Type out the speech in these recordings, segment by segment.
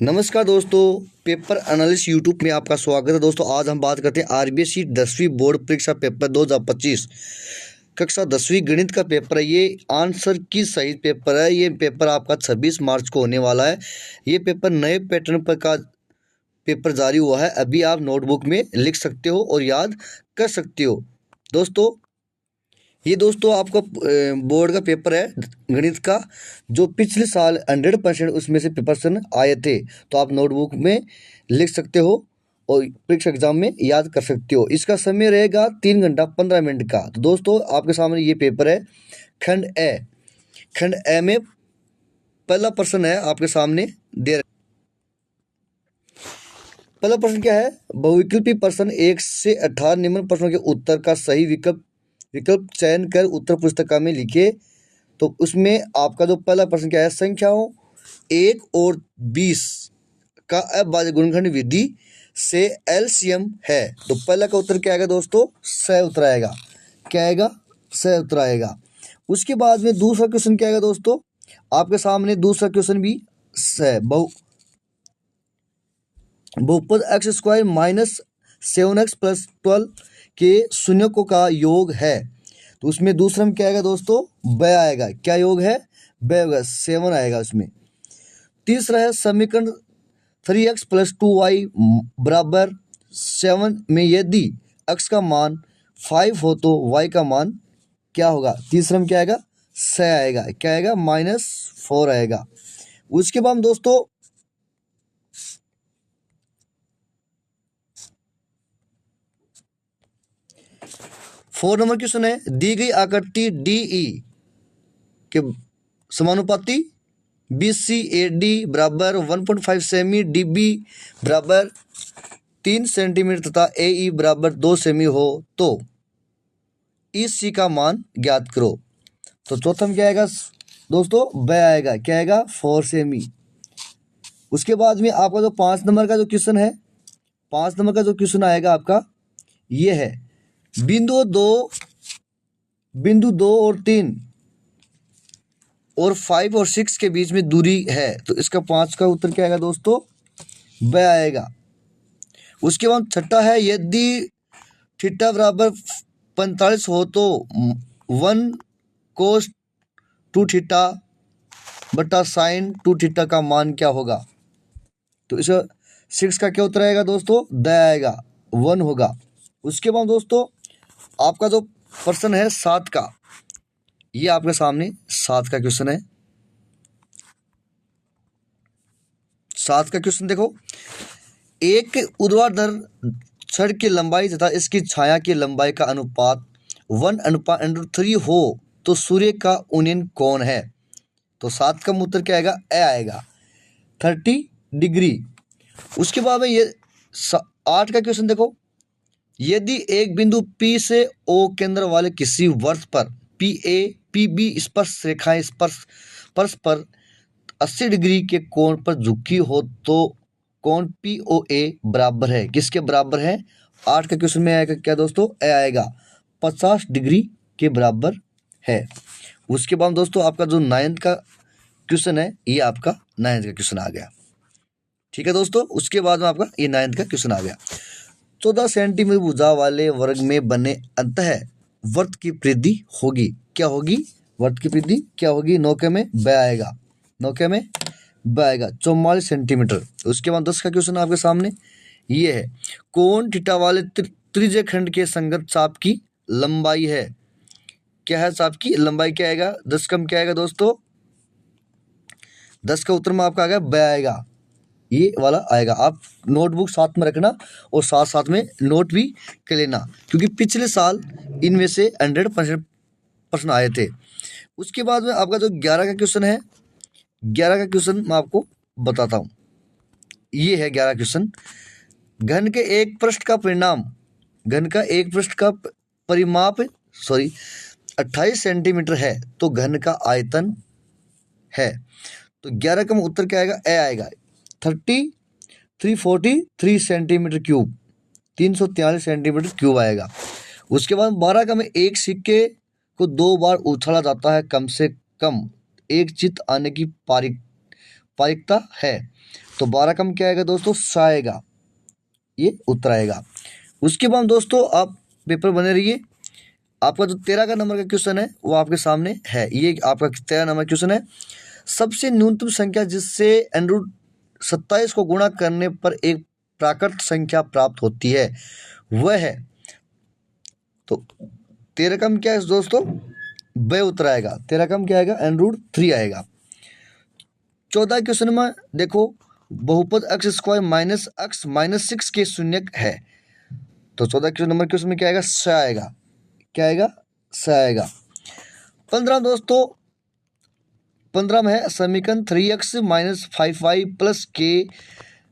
नमस्कार दोस्तों, paper analyst YouTube में आपका स्वागत है। दोस्तों आज हम बात करते हैं आरबीएससी 10वीं बोर्ड परीक्षा पेपर 2025 कक्षा 10वीं गणित का पेपर है। ये आंसर की सही पेपर है। ये पेपर आपका 26 मार्च को होने वाला है। ये पेपर नए पैटर्न पर का पेपर जारी हुआ है। अभी आप नोटबुक में लिख सकते हो और याद कर सकते हो। दोस्तों आपका बोर्ड का पेपर है गणित का, जो पिछले साल 100% उसमें से पेपर आए थे। तो आप नोटबुक में लिख सकते हो और परीक्षा एग्जाम में याद कर सकते हो। इसका समय रहेगा 3 घंटा 15 मिनट का। तो दोस्तों आपके सामने ये पेपर है खंड ए में पहला प्रश्न है आपके सामने पहला प्रश्न क्या है? बहुविकल्पी प्रश्न 1 से 18 निम्न प्रश्नों के उत्तर का सही विकल्प चयन कर उत्तर पुस्तिका में लिखे। तो उसमें आपका जो पहला प्रश्न क्या है? संख्याओं 1 और 20 का अभाज्य गुणनखंड विधि से एलसीएम है। तो पहला का उत्तर क्या आएगा दोस्तों? स उत्तर आएगा। क्या आएगा? स उत्तर आएगा। उसके बाद में दूसरा क्वेश्चन क्या आएगा दोस्तों? आपके सामने दूसरा क्वेश्चन भी है। बहुपद x² माइनस 7x प्लस 12 के शून्यकों का योग है। तो उसमें दूसरा में क्या आएगा दोस्तों? ब आएगा। क्या योग है? ब होगा। 7 आएगा उसमें। तीसरा है समीकरण 3x प्लस 2y बराबर 7 में यदि x का मान 5 हो तो y का मान क्या होगा? तीसरा में क्या आएगा? स आएगा। क्या आएगा? -4 आएगा। उसके बाद दोस्तों 4 नंबर क्वेश्चन है, दी गई आकृति डीई के समानुपाती BCAD बराबर 1.5 सेमी, DB बराबर 3 सेंटीमीटर तथा AE बराबर 2 सेमी हो तो EC का मान ज्ञात करो। तो चौथा में क्या आएगा दोस्तों? ब आएगा। क्या आएगा? 4 सेमी। उसके बाद में आपका जो 5 नंबर का जो क्वेश्चन है, 5 नंबर का जो क्वेश्चन आएगा आपका ये है, बिंदु 2 और 3 और 5 और 6 के बीच में दूरी है। तो इसका 5 का उत्तर क्या आएगा दोस्तों? ब आएगा। उसके बाद छठा है, यदि थीटा बराबर 45 हो तो 1 cos 2 थीटा बटा sin 2 थीटा का मान क्या होगा? तो इसका 6 का क्या उत्तर आएगा दोस्तों? द आएगा। 1 होगा। उसके बाद दोस्तों आपका जो प्रश्न है 7 का, ये आपके सामने 7 का क्वेश्चन है। 7 का क्वेश्चन देखो, एक ऊर्ध्वाधर छड़ की लंबाई तथा इसकी छाया की लंबाई का अनुपात 1/√3 हो तो सूर्य का उन्नयन कोण है। तो 7 का उत्तर क्या आएगा? ए आएगा। 30 डिग्री। उसके बाद में ये 8 का क्वेश्चन देखो, यदि एक बिंदु P से O केंद्र वाले किसी वृत्त पर PA PB स्पर्श रेखाएं स्पर्श पर 80 डिग्री के कोण पर झुकी हो तो कोण POA बराबर है किसके बराबर है? 8 का क्वेश्चन में आएगा क्या दोस्तों? ए आएगा। 50 डिग्री के बराबर है। उसके बाद दोस्तों आपका जो 9th का क्वेश्चन है, ये आपका 9th का क्वेश्चन आ गया। ठीक है दोस्तों, उसके बाद में आपका ये 9th का क्वेश्चन आ गया। 14 सेंटीमीटर भुजा वाले वर्ग में बने अंतः वर्त की परिधि होगी। क्या होगी? वर्त की परिधि क्या होगी? नौके में ब आएगा। नौके में ब आएगा। 44 सेंटीमीटर। उसके बाद 10 का क्वेश्चन आपके सामने ये है, कोण थीटा वाले त्रिज्य खंड के संगत चाप की लंबाई है। क्या है? चाप की लंबाई क्या आएगा? 10 का क्या आएगा दोस्तों? 10 का उत्तर में आपका आ गया ब आएगा। ये वाला आएगा। आप नोटबुक साथ में रखना और साथ साथ में नोट भी कर लेना, क्योंकि पिछले साल इनमें से 100% प्रश्न आए थे। उसके बाद में आपका जो 11 का क्वेश्चन है, 11 का क्वेश्चन मैं आपको बताता हूँ। ये है 11 क्वेश्चन, घन के एक पृष्ठ का परिमाप 28 सेंटीमीटर है तो घन का आयतन है। तो 11 का उत्तर क्या आएगा? ए आएगा। 343 सेंटीमीटर क्यूब, 343 सेंटीमीटर क्यूब आएगा। उसके बाद 12 का में एक सिक्के को 2 बार उछाला जाता है, कम से कम एक चित आने की पारिकता है। तो 12 कम क्या आएगा दोस्तों, 6 आएगा, ये उत्तर आएगा। उसके बाद दोस्तों आप पेपर बने रहिए। आपका जो 13 का नंबर का क्वेश्चन है वो आपके सामने है। ये आपका 13 नंबर क्वेश्चन है। सबसे न्यूनतम संख्या जिससे √27 को गुणा करने पर एक प्राकृत संख्या प्राप्त होती है वह है, तो 13 कम क्या है दोस्तों, ब उत्तर आएगा। 13 कम क्या आएगा, √3 आएगा। 14 क्वेश्चन में देखो, बहुपद x² माइनस x माइनस 6 के शून्यक है, तो 14 नंबर क्वेश्चन में क्या आएगा, स आएगा। क्या आएगा, स आएगा। 15 दोस्तों, 15 में है समीकरण 3x minus 5y plus k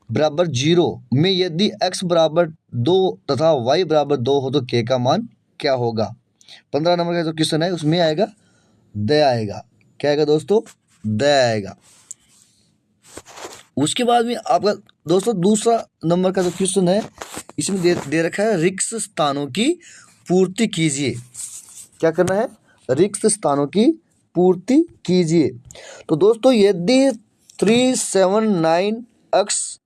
बराबर 0 में यदि x बराबर 2 तथा y बराबर 2 हो तो k का मान क्या होगा। 15 नंबर का जो क्वेश्चन है उसमें आएगा द आएगा। क्या आएगा दोस्तों, द आएगा। उसके बाद में आपका दोस्तों दूसरा नंबर का जो क्वेश्चन है इसमें दे रखा है रिक्त स्थानों की पूर्ति कीजिए। क्या करना है, रिक्त स्थानों की पूर्ति कीजिए। तो दोस्तों यदि 3, 7, 9 x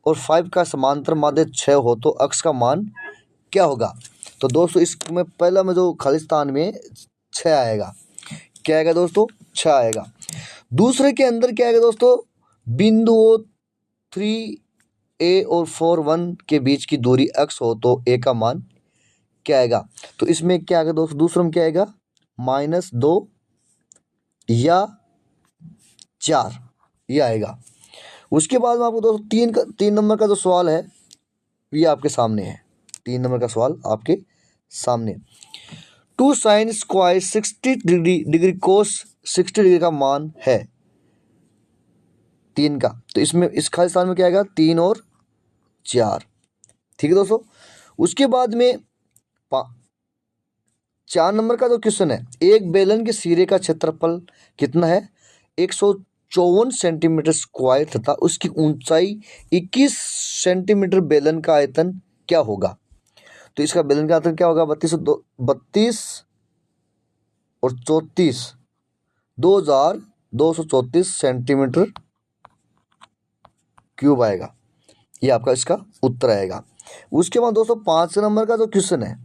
और 5 का समांतर माध्य 6 हो तो x का मान क्या होगा। तो दोस्तों इसमें पहला में जो खाली स्थान में 6 आएगा। क्या आएगा दोस्तों, 6 आएगा। दूसरे के अंदर क्या आएगा दोस्तों, बिंदुओं 3a और 4, 1 के बीच की दूरी x हो तो a का मान क्या आएगा। तो इसमें क्या आएगा दोस्तों, दूसरे में क्या आएगा, -2 या 4 ये आएगा। उसके बाद में आपको दोस्तों 3 नंबर का जो सवाल है ये आपके सामने है। 3 नंबर का सवाल आपके सामने, 2 sin स्क्वायर 60 डिग्री कोस 60 डिग्री का मान है 3 का। तो इसमें इस खाली स्थान में क्या आएगा, 3 और 4। ठीक है दोस्तों। उसके बाद में 4 नंबर का जो क्वेश्चन है, एक बेलन के सिरे का क्षेत्रफल कितना है, 154 सेंटीमीटर स्क्वायर तथा उसकी ऊंचाई 21 सेंटीमीटर। बेलन का आयतन क्या होगा। तो इसका बेलन का आयतन क्या होगा, 32 और 34, 2234 सेंटीमीटर क्यूब आएगा। ये आपका इसका उत्तर आएगा। उसके बाद दोस्तों 5 नंबर का जो क्वेश्चन है,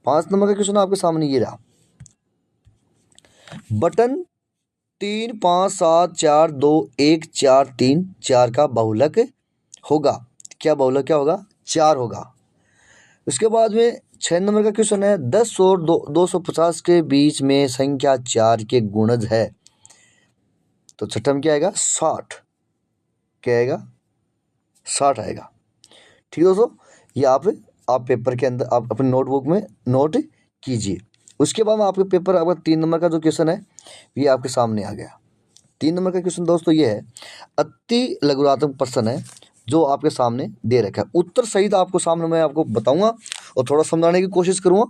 5 नंबर का क्वेश्चन आपके सामने ये रहा, बटन 3, 5, 7, 4, 2, 1, 4, 3, 4 का बहुलक होगा। क्या बहुलक क्या होगा, 4 होगा। उसके बाद में 6 नंबर का क्वेश्चन है, 10 और 250 के बीच में संख्या 4 के गुणज है। तो छठा में क्या आएगा, 60। क्या आएगा, 60 आएगा। ठीक है दोस्तों, ये आप पेपर के अंदर आप अपने नोटबुक में नोट कीजिए। उसके बाद में आपके पेपर आपका 3 नंबर का जो क्वेश्चन है ये आपके सामने आ गया। 3 नंबर का क्वेश्चन दोस्तों ये है, अति लघुरात्मक प्रश्न है जो आपके सामने दे रखा है। उत्तर सहित आपको सामने मैं आपको बताऊंगा और थोड़ा समझाने की कोशिश करूंगा,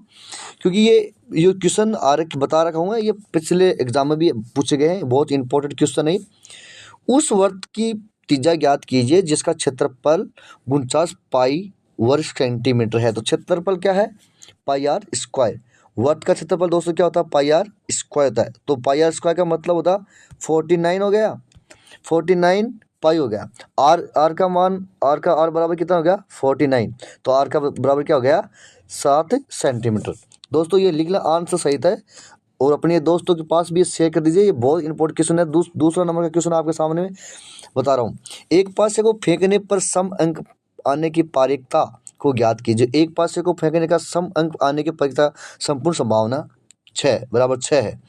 क्योंकि ये क्वेश्चन बता रखा हूँ ये पिछले एग्जाम में भी पूछे गए हैं। बहुत इंपॉर्टेंट क्वेश्चन है। उस वर्ग की त्रिज्या ज्ञात कीजिए जिसका क्षेत्रफल 49 पाई वर्ग सेंटीमीटर है। तो क्षेत्रफल क्या है, पाई आर स्क्वायर। वर्ग का क्षेत्रफल दोस्तों क्या होता है, पाई आर स्क्वायर होता है। तो पाई आर स्क्वायर का मतलब होता 49 हो गया, 49 पाई हो गया। आर का मान, आर बराबर कितना हो गया, 49। तो आर का बराबर क्या हो गया, 7 सेंटीमीटर। दोस्तों ये लिखना आंसर सही है और अपने दोस्तों के पास भी शेयर कर दीजिए। ये बहुत इंपॉर्टेंट क्वेश्चन है। दूसरा नंबर का क्वेश्चन आपके सामने में बता रहा हूँ, एक पासे को फेंकने पर सम अंक आने की पारीखता को ज्ञात कीजिए। एक पासे को फेंकने का सम अंक आने की पारीखता संपूर्ण संभावना 6 बराबर 6 है।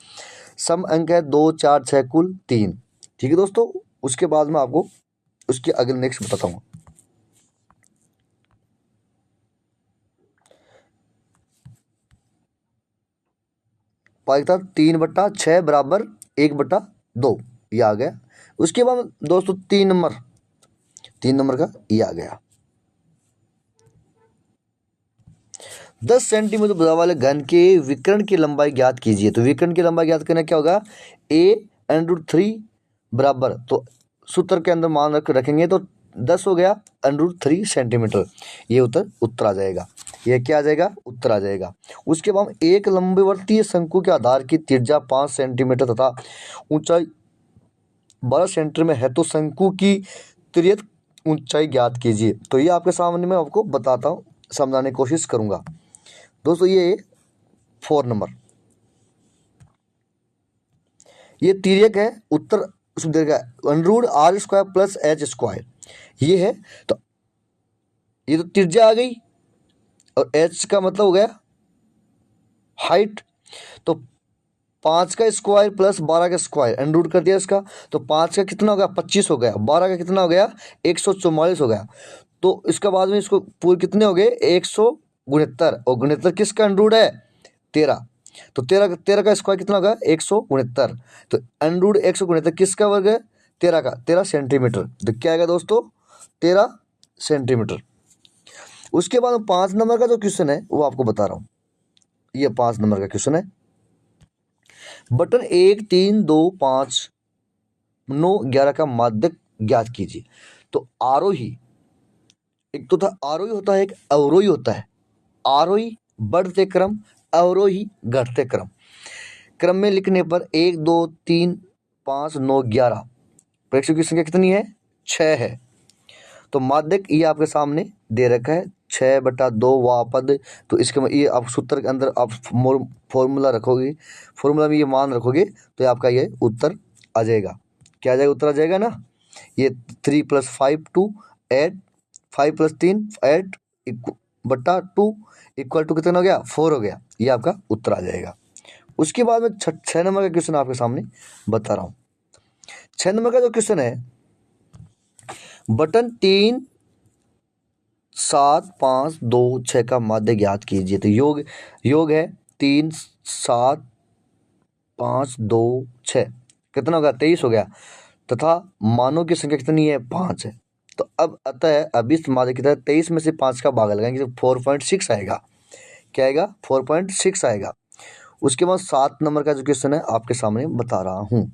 सम अंक है 2, 4, 6 कुल 3। ठीक है दोस्तों। उसके बाद में आपको उसके अगले नेक्स्ट बताता हूँ। पारीखता 3/6 बराबर 1/2 ये आ गया। उसके बाद दोस्तों 3 नंबर का ये आ गया, 10 सेंटीमीटर भुजा वाले घन के विकर्ण की लंबाई ज्ञात कीजिए। तो विकर्ण की लंबाई ज्ञात करना क्या होगा, a√3 बराबर, तो सूत्र के अंदर मान रखेंगे तो 10 हो गया √3 सेंटीमीटर। ये उत्तर आ जाएगा। ये क्या आ जाएगा, उत्तर आ जाएगा। उसके बाद एक लंबवर्तीय शंकु के आधार की त्रिज्या 5 सेंटीमीटर तथा ऊंचाई 12 सेंटीमीटर में है तो शंकु की तिर्यक ऊंचाई ज्ञात कीजिए। तो ये आपके सामने मैं आपको बताता हूँ, समझाने की कोशिश करूंगा दोस्तों। ये 4 नंबर, ये तिर्यक है, उत्तर उसमें दे रखा है under r square plus h square, ये है। तो ये तो त्रिज्या आ गई और एच का मतलब हो गया हाइट। तो 5 का स्क्वायर प्लस 12 का स्क्वायर अंडर रूट कर दिया इसका, तो 5 का कितना हो गया 25 हो गया, 12 का कितना हो गया 144 हो गया। तो इसके बाद में इसको पूरे कितने हो गए 169, और गुणित्तर किसका अंडर रूट है 13। तो 13 का स्क्वायर कितना होगा 169। तो अंडर रूट 169 किसका वर्ग है 13 का, 13 सेंटीमीटर। तो क्या आएगा दोस्तों 13 सेंटीमीटर। उसके बाद 5 नंबर का जो क्वेश्चन है वो आपको बता रहा हूँ। ये 5 नंबर का क्वेश्चन है, बटन 1 3 2 5 9 11 का माध्यक ज्ञात कीजिए। तो आरोही, एक तो था आरोही होता है, एक अवरोही होता है। आरोही बढ़ते क्रम, अवरोही घटते क्रम। क्रम में लिखने पर 1 2 3 5 9 11 प्रेक्षकों की संख्या कितनी है 6 है। तो माध्यक ये आपके सामने दे रखा है 6/2 वापद। तो इसके ये आप सूत्र के अंदर आप फॉर्मूला रखोगे, फॉर्मूला में ये मान रखोगे तो ये आपका ये उत्तर आ जाएगा। क्या आ जाएगा उत्तर आ जाएगा ना। ये 3 + 5 2 8 5 + 3 8 बटा 2 इक्वल टू कितना हो गया 4 हो गया। ये आपका उत्तर आ जाएगा। उसके बाद में 6 नंबर का क्वेश्चन आपके सामने बता रहा हूँ। 6 नंबर का जो क्वेश्चन है, बटन 3 7 5 2 6 का माध्य ज्ञात कीजिए। तो योग है 3 7 5 2 6 कितना हो गया 23 हो गया, तथा मानों की संख्या कितनी है 5 है। तो अब अतः अब इस माध्य की तरह 23 में से 5 का भाग लगाएंगे तो 4.6 आएगा। क्या आएगा 4.6 आएगा। उसके बाद 7 नंबर का जो क्वेश्चन है आपके सामने बता रहा हूं।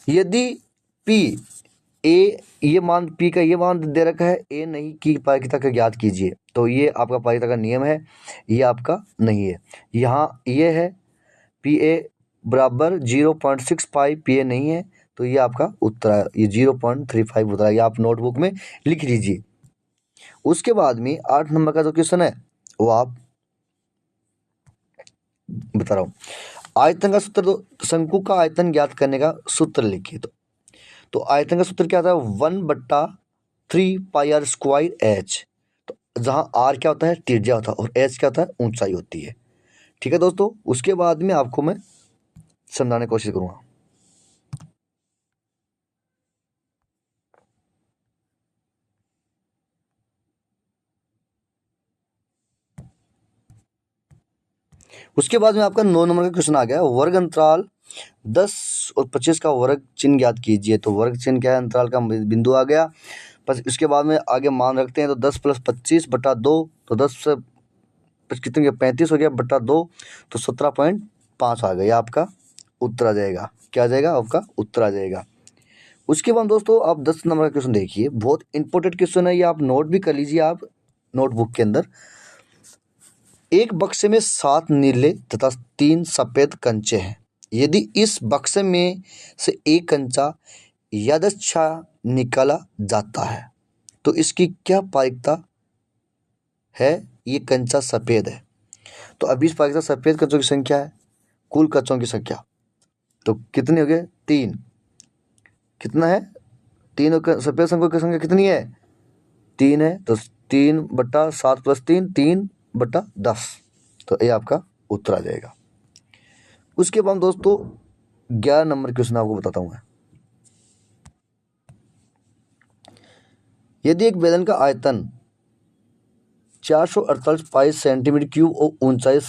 यदि P ए ये मान P का ये मान दे रखा है ए नहीं की पारगम्यता का ज्ञात कीजिए। तो ये आपका पारगम्यता का नियम है, ये आपका नहीं है। यहाँ ये है पी ए बराबर 0.65, पी ए नहीं है तो ये आपका उत्तर है, ये 0.35 होता है। ये आप नोटबुक में लिख लीजिए। उसके बाद में 8 नंबर का जो क्वेश्चन है वो आप बता रहा हूँ। आयतन का सूत्र, तो शंकु का आयतन ज्ञात करने का सूत्र लिखिए। तो आयतन का सूत्र क्या होता है 1/3 πr स्क्वायर एच। तो जहाँ आर क्या होता है त्रिज्या होता है और एच क्या होता है ऊंचाई होती है। ठीक है दोस्तों। उसके बाद में आपको मैं समझाने की कोशिश करूंगा। उसके बाद में आपका 9 नंबर का क्वेश्चन आ गया, वर्ग अंतराल 10 और 25 का वर्ग चिन्ह ज्ञात कीजिए। तो वर्ग चिन्ह क्या है अंतराल का बिंदु आ गया। बस इसके बाद में आगे मान रखते हैं तो 10 + 25/2, तो 10 से कितने 35 हो गया बटा 2, तो 17.5 आ गया। आपका उत्तर आ जाएगा। क्या आ जाएगा आपका उत्तर आ जाएगा। उसके बाद दोस्तों आप 10 नंबर का क्वेश्चन देखिए, बहुत इंपॉर्टेंट क्वेश्चन है ये, आप नोट भी कर लीजिए आप नोटबुक के अंदर। एक बक्से में 7 नीले तथा 3 सफेद कंचे हैं। यदि इस बक्से में से एक कंचा यदृच्छा निकाला जाता है तो इसकी क्या पारगम्यता है। ये कंचा सफेद है तो अब इस पारगम्यता सफेद कंचों की संख्या है कुल कंचों की संख्या, तो कितने हो गए 3। कितना है 3, सफेद कंचों की संख्या कितनी है 3 है। तो 3/7 + 3 3/10, तो ये आपका उत्तर आ जाएगा। उसके बाद दोस्तों 11 नंबर क्वेश्चन आपको बताता हूं मैं। यदि एक बेलन का आयतन 448 पाई सेंटीमीटर क्यूब और ऊंचाई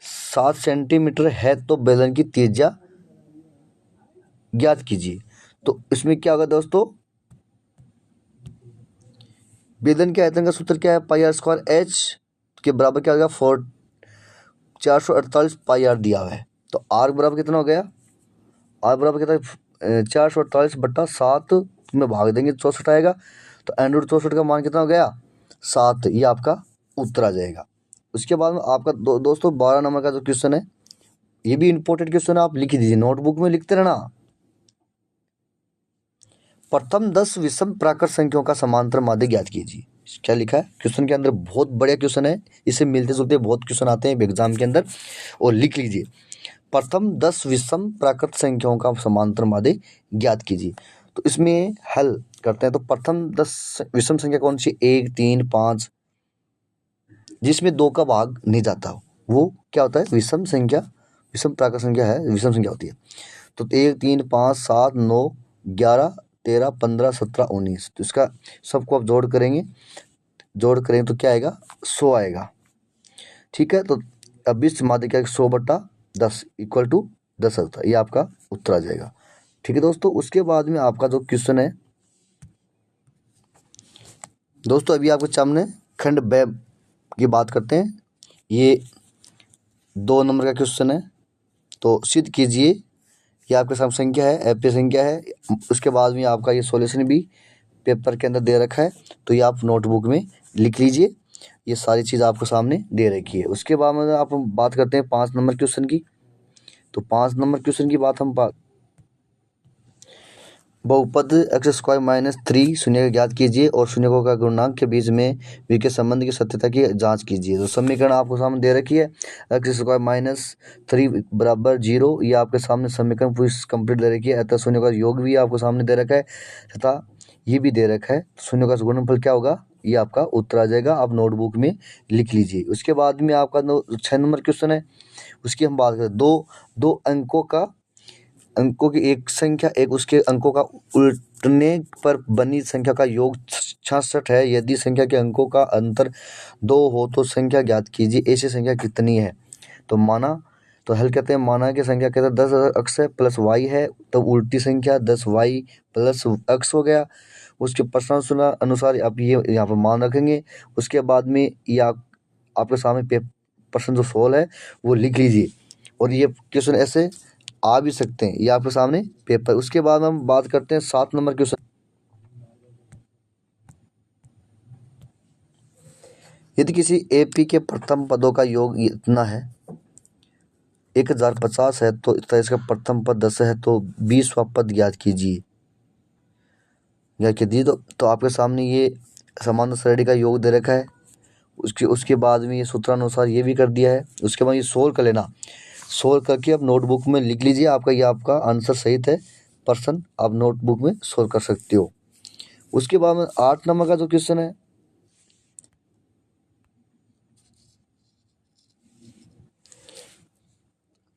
7 सेंटीमीटर है तो बेलन की त्रिज्या ज्ञात कीजिए। तो इसमें क्या होगा दोस्तों, बेलन के आयतन का सूत्र क्या है πr² h के बराबर क्या होगा 448 πr दिया हुआ है। तो r बराबर कितना हो गया, r बराबर कितना 448/7 में भाग देंगे 64 आएगा। तो √64 का मान कितना हो गया 7। ये आपका उत्तर आ जाएगा। उसके बाद में आपका दोस्तों 12 नंबर का जो क्वेश्चन है ये भी इंपॉर्टेंट क्वेश्चन है, आप लिख दीजिए, नोटबुक में लिखते रहना। प्रथम 10 विषम प्राकृत संख्याओं का समांतर माध्य ज्ञात कीजिए। क्या लिखा है क्वेश्चन के अंदर, बहुत बढ़िया क्वेश्चन है, इससे मिलते जुलते बहुत क्वेश्चन आते हैं एग्जाम के अंदर, और लिख लीजिए प्रथम 10 विषम प्राकृत संख्याओं का समांतर माध्य ज्ञात कीजिए। तो इसमें हल करते हैं। तो प्रथम 10 विषम संख्या कौन सी, 1 3 5, जिसमें 2 का भाग नहीं जाता, वो क्या होता है, विषम संख्या, विषम प्राकृत संख्या है, विषम संख्या होती है। तो 1 3 5 7 9 11 13 15 17 19, तो इसका सबको आप जोड़ करेंगे तो क्या आएगा, 100 आएगा। ठीक है, तो अब इस माध्य क्या, 100/10 इक्वल टू 10 होता है, ये आपका उत्तर आ जाएगा। ठीक है दोस्तों, उसके बाद में आपका जो क्वेश्चन है दोस्तों, अभी आपके सामने खंड ब की बात करते हैं। ये 2 नंबर का क्वेश्चन है, तो सिद्ध कीजिए, ये आपके सामने संख्या है, एपी संख्या है। उसके बाद में आपका ये सॉल्यूशन भी पेपर के अंदर दे रखा है, तो ये आप नोटबुक में लिख लीजिए, ये सारी चीज़ आपको सामने दे रखी है। उसके बाद में आप बात करते हैं 5 नंबर क्वेश्चन की। तो 5 नंबर क्वेश्चन की बात बहुपद x² - 3 शून्य का ज्ञात कीजिए और शून्यकों का गुणनांक के बीच में वी के संबंध की सत्यता की जांच कीजिए। तो समीकरण आपको सामने दे रखी है, x² - 3 = 0, ये आपके सामने समीकरण पूरी कंप्लीट दे रखी है। अतः शून्य का योग भी आपको सामने दे रखा है तथा ये भी दे रखा है, शून्य का गुणनफल क्या होगा, ये आपका उत्तर आ जाएगा, आप नोटबुक में लिख लीजिए। उसके बाद में आपका 6 नंबर क्वेश्चन है, उसकी हम बात करें। दो अंकों की एक संख्या एक उसके अंकों का उल्टने पर बनी संख्या का योग 66 है। यदि संख्या के अंकों का अंतर 2 हो तो संख्या ज्ञात कीजिए, ऐसी संख्या कितनी है। तो हल कहते हैं, माना कि संख्या कहते हैं 10 x है प्लस y है, तो उल्टी संख्या 10y प्लस x हो गया। उसके प्रश्न अनुसार आप ये यहाँ पर मान रखेंगे। उसके बाद में ये आपके सामने प्रश्न जो सोल्व है वो लिख लीजिए, और ये क्वेश्चन ऐसे आ भी सकते हैं, ये आपके सामने पेपर। उसके बाद हम बात करते हैं 7 नंबर क्वेश्चन। यदि किसी एपी के प्रथम पदों का योग इतना है 1050 है, तो इसका प्रथम पद 10 है, तो 20वां पद ज्ञात कीजिए। तो आपके सामने ये समांतर श्रेणी का योग दे रखा है। उसके बाद में ये सूत्रानुसार ये भी कर दिया है। उसके बाद ये सोल्व कर लेना, सोल्व करके आप नोटबुक में लिख लीजिए, ये आपका आंसर सही है। पर्सन आप नोटबुक में सोल्व कर सकते हो। उसके बाद में 8 नंबर का जो क्वेश्चन है,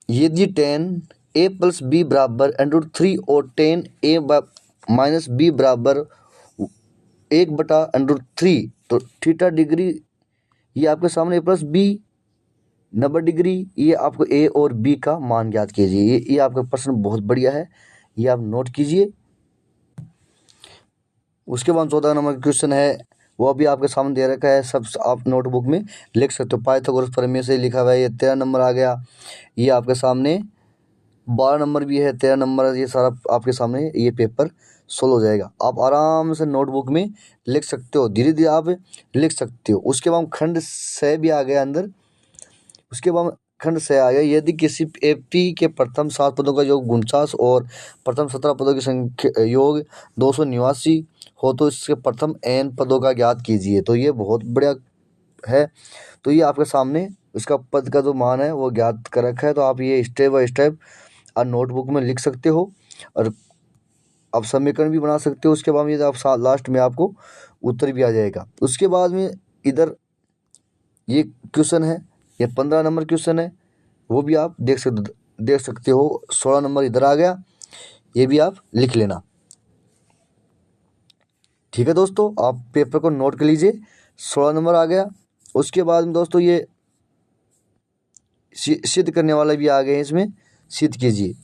यदि 10a + b = √3 और 10a - b = 1/√3, तो थीटा डिग्री ये आपके सामने प्लस b 90 डिग्री, ये आपको a और b का मान ज्ञात कीजिए। ये आपका प्रश्न बहुत बढ़िया है, ये आप नोट कीजिए। उसके बाद 14 नंबर का क्वेश्चन है, वो भी आपके सामने दे रखा है, सब आप नोटबुक में लिख सकते हो। पाइथागोरस प्रमेय से लिखा हुआ है, ये 13 नंबर आ गया। ये आपके सामने 12 नंबर भी है, 13 नंबर, ये सारा आपके सामने ये पेपर सोल्व हो जाएगा। आप आराम से नोटबुक में लिख सकते हो, धीरे धीरे आप लिख सकते हो। उसके बाद खंड से भी आ गया अंदर। उसके बाद खंड से आ गया, यदि किसी एपी के प्रथम 7 पदों का योग 49 और प्रथम 17 पदों की संख्या योग 289 हो तो इसके प्रथम n पदों का ज्ञात कीजिए। तो ये बहुत बढ़िया है। तो ये आपके सामने इसका पद का जो मान है वो ज्ञात कर रखा है। तो आप ये स्टेप बाय स्टेप आप नोटबुक में लिख सकते हो, और आप समीकरण भी बना सकते हो। उसके बाद में आप लास्ट में आपको उत्तर भी आ जाएगा। उसके बाद में इधर ये क्वेश्चन है, ये 15 नंबर क्वेश्चन है, वो भी आप देख सकते हो। 16 नंबर इधर आ गया, ये भी आप लिख लेना। ठीक है दोस्तों, आप पेपर को नोट कर लीजिए, 16 नंबर आ गया। उसके बाद में दोस्तों ये सिद्ध करने वाले भी आ गए हैं, इसमें सिद्ध कीजिए।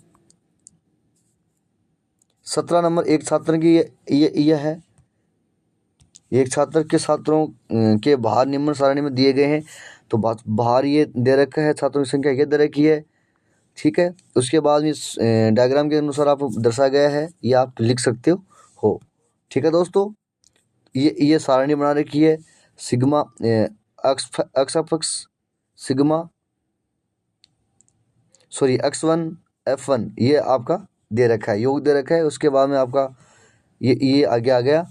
17 नंबर एक छात्र की ये है, एक छात्र के छात्रों के बाहर निम्न सारणी में दिए गए हैं। तो बाहर ये दे रखा है, छात्रों की संख्या ये दे रखी है। ठीक है, उसके बाद में डायग्राम के अनुसार आप दर्शाया गया है, ये आप लिख सकते हो। ठीक है दोस्तों, ये सारणी बना रखी है, सिग्मा x अक्ष सिग्मा सॉरी x1 f1 ये आपका दे रखा है, योग दे रखा है। उसके बाद में आपका ये आगे आ गया